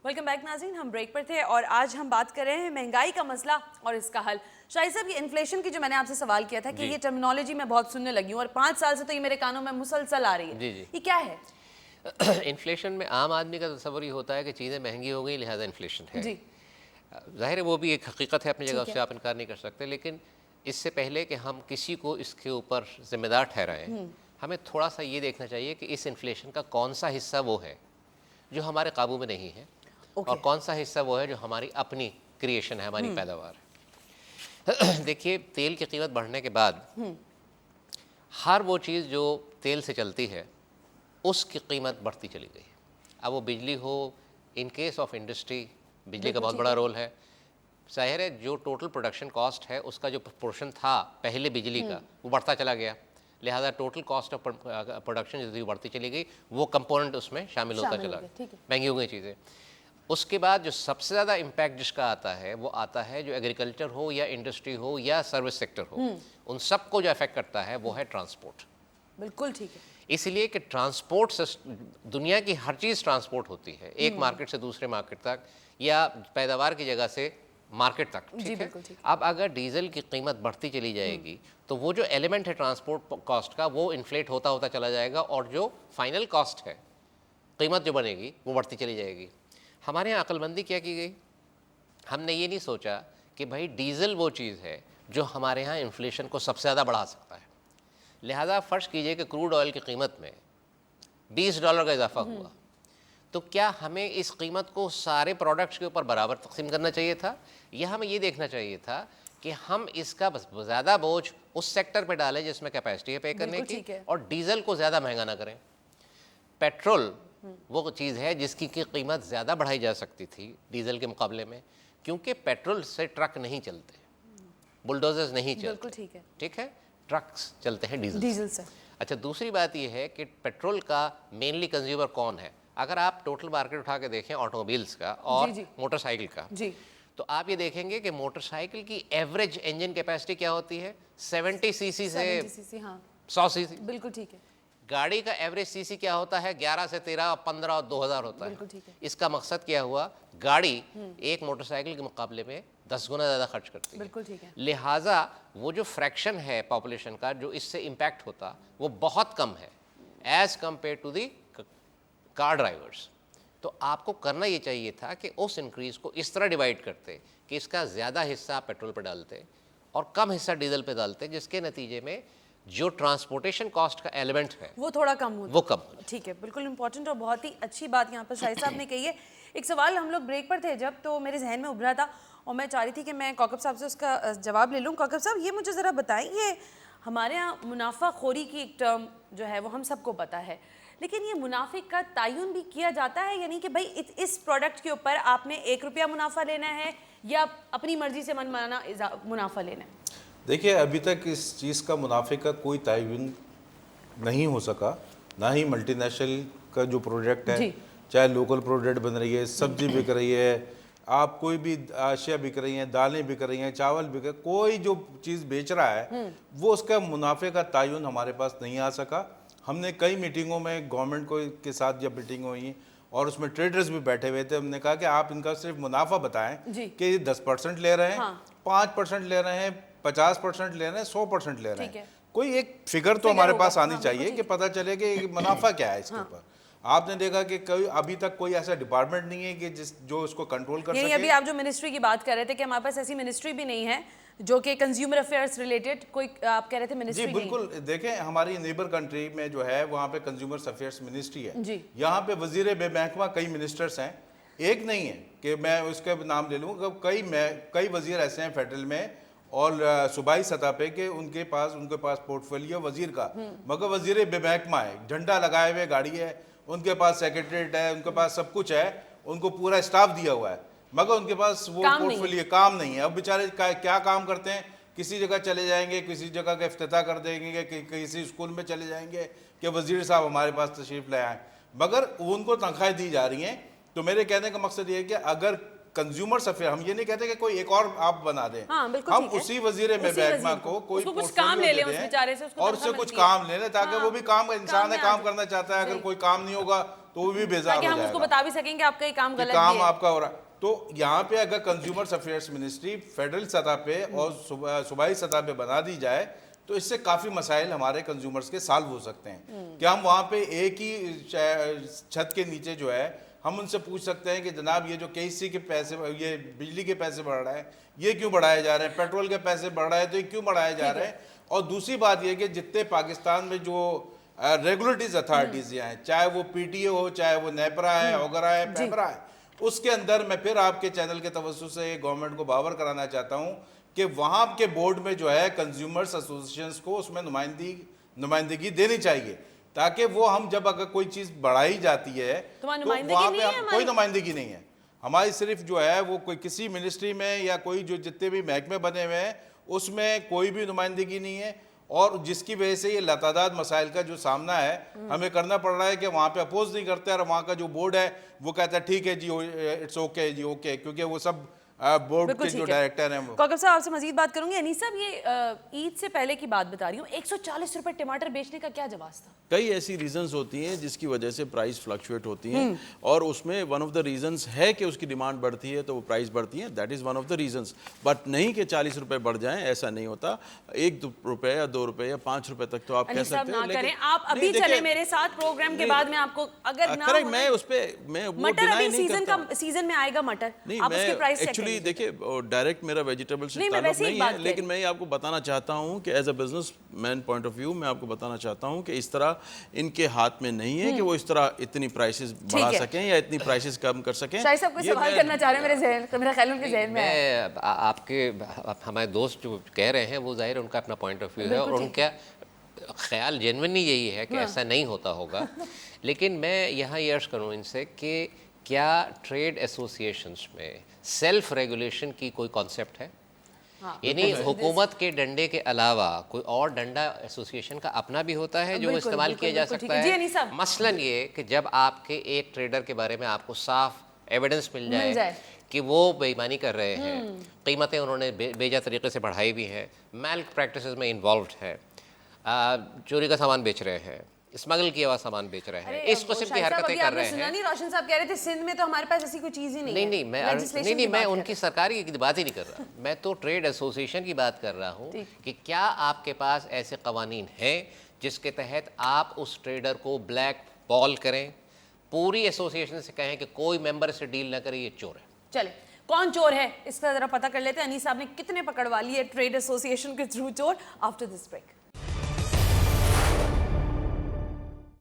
Welcome back नाज़रीन, हम break पर थे और आज हम बात कर रहे हैं महंगाई का मसला और इसका हल। शाहिद साहब, ये इन्फ्लेशन की जो मैंने आपसे सवाल किया था कि ये टर्मिनोलॉजी मैं बहुत सुनने लगी हूँ और 5 साल से तो ये मेरे कानों में मुसलसल आ रही है। जी। ये क्या है? इन्फ्लेशन में आम आदमी का तस्वर ये होता है कि चीज़ें महंगी हो गई लिहाजा इन्फ्लेशन है। जी, ज़ाहिर है वो भी एक हकीकत है अपनी जगह, ठीक है। उससे आप इनकार नहीं कर सकते, लेकिन इससे पहले कि हम किसी को इसके ऊपर जिम्मेदार ठहराएं, हमें थोड़ा सा ये देखना चाहिए कि इस इन्फ्लेशन का कौन सा हिस्सा वो है जो हमारे काबू में नहीं है और कौन सा हिस्सा वो है जो हमारी अपनी क्रिएशन है, हमारी पैदावार है। देखिए, तेल की कीमत बढ़ने के बाद हर वो चीज़ जो तेल से चलती है उसकी कीमत बढ़ती चली गई। अब वो बिजली हो, इन केस ऑफ इंडस्ट्री बिजली का बहुत बड़ा रोल है। ज़ाहिर है जो टोटल प्रोडक्शन कॉस्ट है उसका जो प्रोपोर्शन था पहले बिजली का वो बढ़ता चला गया, लिहाजा टोटल कॉस्ट ऑफ प्रोडक्शन जो थी बढ़ती चली गई, वो कंपोनेंट उसमें शामिल होता चला गया, महंगी हो गई चीज़ें। उसके बाद जो सबसे ज़्यादा इम्पैक्ट जिसका आता है वो आता है जो एग्रीकल्चर हो या इंडस्ट्री हो या सर्विस सेक्टर हो, उन सबको जो अफेक्ट करता है वो है ट्रांसपोर्ट। बिल्कुल ठीक है। इसलिए कि ट्रांसपोर्ट से दुनिया की हर चीज़ ट्रांसपोर्ट होती है, एक मार्केट से दूसरे मार्केट तक या पैदावार की जगह से मार्केट तक, ठीक है। अब अगर डीजल की कीमत बढ़ती चली जाएगी तो वो जो एलिमेंट है ट्रांसपोर्ट कॉस्ट का वो इन्फ्लेट होता होता चला जाएगा और जो फाइनल कॉस्ट है, कीमत जो बनेगी वो बढ़ती चली जाएगी। हमारे यहाँ अक्लमंदी क्या की गई, हमने ये नहीं सोचा कि भाई डीजल वो चीज़ है जो हमारे यहाँ इन्फ्लेशन को सबसे ज़्यादा बढ़ा सकता है। लिहाजा फ़र्ज कीजिए कि क्रूड ऑयल की कीमत में $20 का इजाफा हुआ, तो क्या हमें इस कीमत को सारे प्रोडक्ट्स के ऊपर बराबर तकसीम करना चाहिए था, या हमें ये देखना चाहिए था कि हम इसका बस ज़्यादा बोझ उस सेक्टर पे डालें जिसमें कैपेसिटी है पे करने की और डीजल को ज़्यादा महंगा ना करें। पेट्रोल वो चीज़ है जिसकी की कीमत ज़्यादा बढ़ाई जा सकती थी डीजल के मुकाबले में, क्योंकि पेट्रोल से ट्रक नहीं चलते, बुलडोजर्स नहीं चलते, ठीक है, ट्रक्स चलते हैं डीजल से। अच्छा, दूसरी बात यह है कि पेट्रोल का मेनली कंज्यूमर कौन है। अगर आप टोटल मार्केट उठा के देखें ऑटोमोबाइल्स का और मोटरसाइकिल का, तो आप ये देखेंगे कि मोटरसाइकिल की एवरेज इंजन कैपेसिटी क्या होती है, 70 सीसी से 100 सीसी। बिल्कुल ठीक है। गाड़ी का एवरेज सीसी क्या होता है, 11 से 13, 15 और 2000 होता है। इसका मकसद क्या हुआ, गाड़ी एक मोटरसाइकिल के मुकाबले में 10 गुना ज़्यादा खर्च करती है। बिल्कुल ठीक है। लिहाजा वो जो फ्रैक्शन है पॉपुलेशन का जो इससे इम्पैक्ट होता वो बहुत कम है as compare to the car drivers. तो आपको करना ये चाहिए था कि उस इंक्रीज़ को इस तरह डिवाइड करते कि इसका ज़्यादा हिस्सा पेट्रोल पर डालते और कम हिस्सा डीजल पे डालते, जिसके नतीजे में जो ट्रांसपोर्टेशन कॉस्ट का एलिमेंट है वो थोड़ा कम होता, वो कम। ठीक है, बिल्कुल इंपॉर्टेंट और बहुत ही अच्छी बात यहाँ पर शाहिद साहब ने कही है। एक सवाल हम लोग ब्रेक पर थे जब, तो मेरे जहन में उभरा था और मैं चाह रही थी कि मैं कौकब साहब से उसका जवाब ले लूँ। कौकब साहब, ये मुझे ज़रा बताएं, ये हमारे यहाँ मुनाफाखोरी की एक टर्म जो है वो हम सबको पता है, लेकिन ये मुनाफे का तयन भी किया जाता है, यानी कि भाई इस प्रोडक्ट के ऊपर आपने 1 रुपया मुनाफा लेना है या अपनी मर्जी से मनमाना मुनाफा लेना है? देखिए, अभी तक इस चीज़ का मुनाफे का कोई तयन नहीं हो सका, ना ही मल्टीनेशनल का जो प्रोडक्ट है, चाहे लोकल प्रोडक्ट बन रही है, सब्जी बिक रही है, आप कोई भी अशिया बिक रही हैं, दालें बिक रही हैं, चावल बिक रहे, कोई जो चीज़ बेच रहा है वो उसका मुनाफे का तयन हमारे पास नहीं आ सका। हमने कई मीटिंगों में गवर्नमेंट को के साथ जब मीटिंग हुई और उसमें ट्रेडर्स भी बैठे हुए थे, हमने कहा कि आप इनका सिर्फ मुनाफा बताएं कि 10% ले रहे हैं, 5% ले रहे हैं, 50% ले रहे हैं, 100% ले रहे हैं, कोई एक फिगर तो हमारे पास आनी चाहिए कि पता चले कि मुनाफा क्या है इसके ऊपर। आपने देखा कि कोई अभी तक कोई ऐसा डिपार्टमेंट नहीं है कि जो उसको कंट्रोल कर सके। अभी आप जो मिनिस्ट्री की बात कर रहे थे कि हमारे पास ऐसी मिनिस्ट्री भी नहीं है जो कि कंज्यूमर अफेयर्स रिलेटेड कोई, आप कह रहे थे मिनिस्ट्री जी बिल्कुल नहीं। देखें, हमारी नेबर कंट्री में जो है वहाँ पे कंज्यूमर अफेयर्स मिनिस्ट्री है, यहाँ पे वजीर बेमहकमा कई मिनिस्टर्स हैं, एक नहीं है कि मैं उसके नाम ले लूँ, कई वजीर ऐसे हैं फेडरल में और सूबाई सतह पे कि उनके पास पोर्टफोलियो वजीर का, मगर वजीर बेमहकमा है, झंडा लगाए हुए गाड़ी है, उनके पास सेक्रेटरीट है, उनके पास सब कुछ है, उनको पूरा स्टाफ दिया हुआ है, मगर उनके पास वो पोर्टफोलियो काम नहीं है। अब बेचारे क्या काम करते हैं, किसी जगह चले जाएंगे, किसी जगह का इफ्तिताह कर देंगे, किसी स्कूल में चले जाएंगे कि वजीर साहब हमारे पास तशरीफ ले आए, मगर उनको तनख्वाहें दी जा रही हैं। तो मेरे कहने का मकसद ये है कि अगर कंज्यूमर अफेयर, हम ये नहीं कहते कि कोई एक और आप बना दें, हम उसी वजीर महकमा को कोई कुछ काम ले लें उस बेचारे से, और उससे कुछ काम ले लें ताकि वो भी काम, इंसान है, काम करना चाहता है, अगर कोई काम नहीं होगा तो वो भी बेजार ताकि हो हम उसको जाएगा बता भी सकें कि आपका ये काम कि गलत काम भी है। आपका हो रहा है। तो यहाँ पे अगर कंज्यूमर्स अफेयर्स मिनिस्ट्री फेडरल सतह पे और सूबाई सतह पे बना दी जाए तो इससे काफ़ी मसाइल हमारे कंज्यूमर्स के सॉल्व हो सकते हैं कि हम वहाँ पे एक ही छत के नीचे जो है हम उनसे पूछ सकते हैं कि जनाब ये जो केसी के पैसे, ये बिजली के पैसे बढ़ रहा है, ये क्यों बढ़ाए जा रहे हैं, पेट्रोल के पैसे बढ़ रहा है तो ये क्यों बढ़ाए जा रहे हैं। और दूसरी बात ये कि जितने पाकिस्तान में जो रेगुलेटरीज अथॉरिटीज हैं, चाहे वो पीटीए हो, चाहे वो नेपरा है, ओगरा है, पेपरा है, उसके अंदर मैं फिर आपके चैनल के तवज्जुह से गवर्नमेंट को बावर कराना चाहता हूँ कि वहाँ के बोर्ड में जो है कंज्यूमर्स एसोसिएशंस को उसमें नुमाइंदगी देनी चाहिए, ताकि वो हम जब अगर कोई चीज़ बढ़ाई जाती है तो वहाँ पे हम कोई नुमाइंदगी नहीं है हमारी, सिर्फ जो है वो कोई किसी मिनिस्ट्री में या कोई जो जितने भी महकमे बने हुए हैं उसमें कोई भी नुमाइंदगी नहीं है। और जिसकी वजह से ये लातादाद मसाइल का जो सामना है हमें करना पड़ रहा है कि वहाँ पे अपोज नहीं करते और वहाँ का जो बोर्ड है वो कहता है ठीक है जी, इट्स ओके जी, ओके, क्योंकि वो सब बोर्ड के जो डायरेक्टर हैं वो। कौकब साहब आपसे मजीद बात करूंगी। अनीस साहब, ये ईद से पहले की बात बता रही हूँ, 140 रुपए टमाटर बेचने का क्या जवाब था? कई ऐसी रीजंस होती हैं जिसकी वजह से प्राइस फ्लक्चुएट होती हैं और उसमें वन ऑफ द रीजंस है कि उसकी डिमांड बढ़ती है तो वो प्राइस बढ़ती है, that is one of the reasons. But नहीं कि 40 रुपए बढ़ जाएं, ऐसा नहीं होता। 1 रुपए या 2 रुपए या 5 रुपए तक तो आप कह सकते हैं, लेकिन आप अभी चले मेरे साथ प्रोग्राम के बाद में आपको अगर ना करेक्ट, मैं उस पे मैं वो मटर डिनाई अभी नहीं करता। सीजन में आएगा मटर, नहीं, आप उसकी प्राइस चेक एक्चुअली करिए। देखिए डायरेक्ट मेरा वेजिटेबल से नहीं, मैं ताल्लुक वैसे ही नहीं बात है, कह लेकिन रही मैं ये आपको बताना चाहता हूँ कि as a business man point of view मैं आपको बताना चाहता हूँ कि इस तरह इनके हाथ में नहीं है कि वो इस तरह इतनी प्राइसेस बढ़ा सकें या इतनी प्राइसेस कम कर सकें। शायद साहब कोई सवाल करना चाह रहे हैं मेरे ख्याल उनके ज़हन में है। मैं आपके हमारे दोस्त जो कह रहे हैं वो जाहिर है उनका अपना पॉइंट ऑफ व्यू है और उनका ख्याल जेन्युइनली यही है कि ऐसा नहीं होता होगा। लेकिन मैं यहाँ ये अर्ज करूँ इनसे कि क्या ट्रेड एसोसिएशंस में सेल्फ रेगुलेशन की कोई कॉन्सेप्ट है? यानी हुकूमत के डंडे के अलावा कोई और डंडा एसोसिएशन का अपना भी होता है जो इस्तेमाल किया जा सकता है। मसलन ये कि जब आपके एक ट्रेडर के बारे में आपको साफ एविडेंस मिल जाए कि वो बेईमानी कर रहे हैं, कीमतें उन्होंने बेजा तरीके से बढ़ाई भी हैं, मैल प्रैक्टिसेस में इन्वॉल्व है, चोरी का सामान बेच रहे हैं, स्मगल किया हुआ सामान बेच रहे हैं, इस किस्म की हरकतें कर रहे हैं। नहीं, रोशन साहब कह रहे थे सिंध में तो हमारे पास ऐसी कोई चीज़ ही नहीं है। नहीं, मैं उनकी सरकारी की बात ही नहीं कर रहा, मैं तो ट्रेड एसोसिएशन की बात कर रहा हूँ कि क्या आपके पास ऐसे कवानीन हैं जिसके तहत आप उस ट्रेडर को ब्लैक बॉल करें, पूरी एसोसिएशन से कहें कि कोई मेंबर से डील ना करे, ये चोर है। चले कौन चोर है इसका जरा पता कर लेते हैं। अनीस साहब ने कितने पकड़वा लिए ट्रेड एसोसिएशन के थ्रू चोर। After this break.